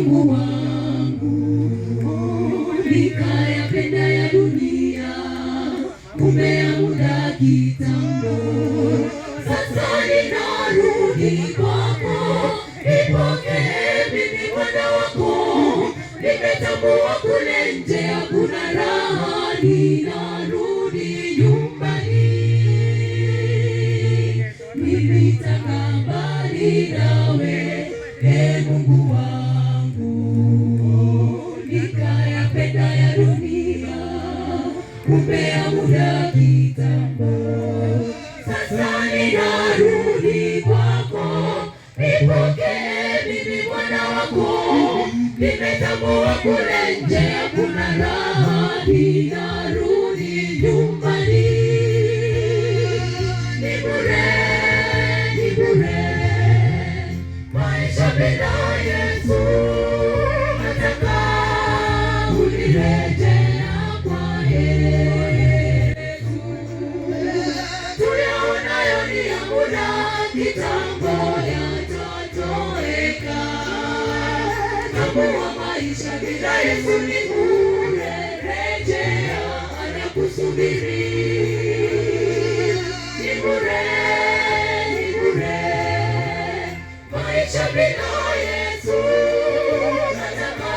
Mungu wangu, nikayapenda ya dunia, kumbe ya muda kitambo. Sasa ninarudi kwako, nipokee mimi mwana wako. Nimetambua kule nje hakuna raha, ninarudi nyumbani. Mimi nitakaa mbali nawe, Mungu wangu, nikayapenda ya dunia, kumbe ya muda kitambo. Sasa ninarudi kwako, nipokee mimi mwana wako. Nimetambua kule nje hakuna raha, ninarudi nyumbani. Ni bure, ni bure maisha bila Yesu. Nataka unirejea kwa Yesu. Tuyaonayo ni ya muda, kitambo yatatoweka. Tambua maisha bila Yesu ni bure, rejea anakusubiri. Ni bure, ni bure maisha bila Yesu. Nataka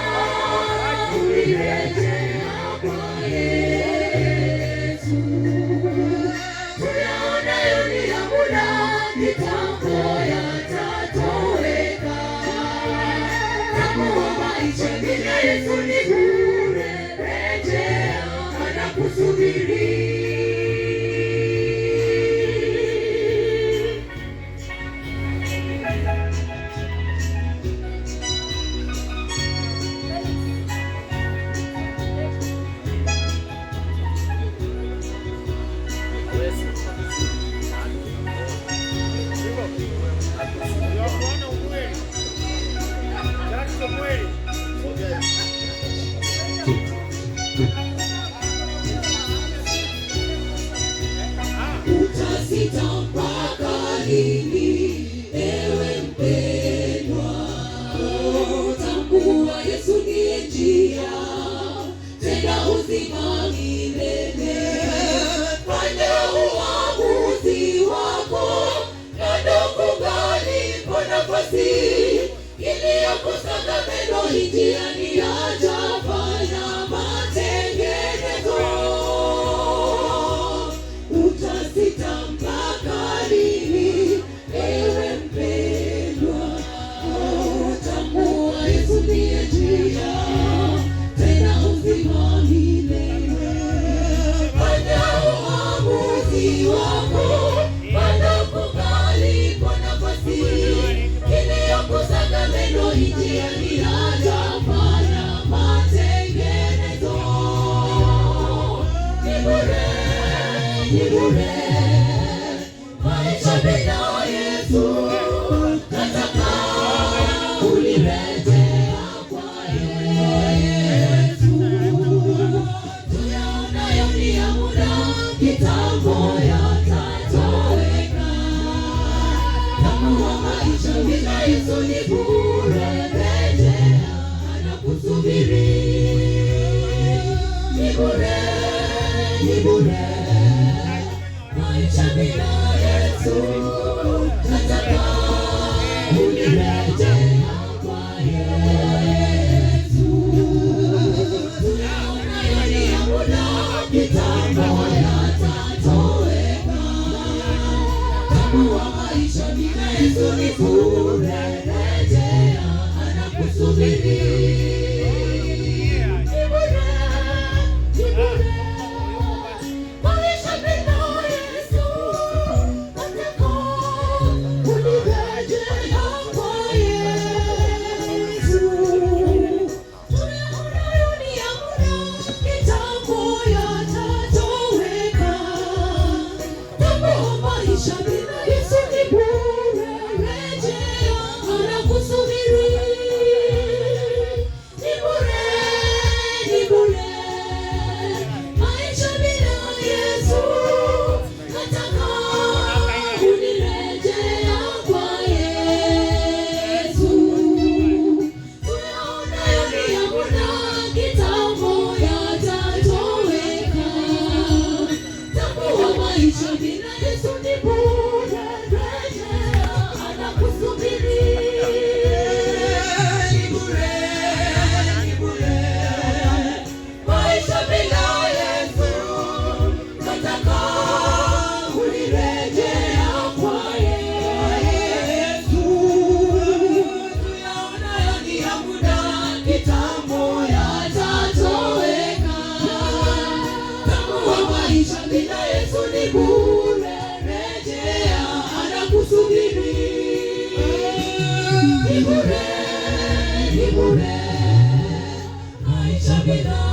unirejea kwa Yesu. Tuyaonayo ni ya muda, kitambo yatatoweka. Tambua maisha bila Yesu ni bure, rejea anakusubiri. Utasita mpaka lini, ewe mpendwa? Tambua Yesu ndiye njia, tena uzima milele. Fanya uamuzi wako, bado kungalipo nafasi, iliyokosa meno njiani hajafanya matengenezo. Utasita mpaka lini, ewe mpendwa? Tambua Yesu ndiye njia, tena uzima milele. Fanya uamuzi wako, bado kungalipo nafasi, iliyokosa meno njiani hajafanya matengenezo. Ni bure, ni bure maisha bila Yesu. Nataka unirejea kwa Yesu. Tuyaonayo ni ya muda, kitambo yatatoweka. Tambua maisha bila Yesu ni bure, rejea anakusubiri. Ni bure, ni bure maisha bila Yesu. Nataka unirejea kwa Yesu. Tuyaonayo ni ya muda, kitambo yatatoweka. Tambua maisha bila Yesu ni bure, rejea anakusubiri. Maisha bila Yesu ni bure, rejea bure, maisha bila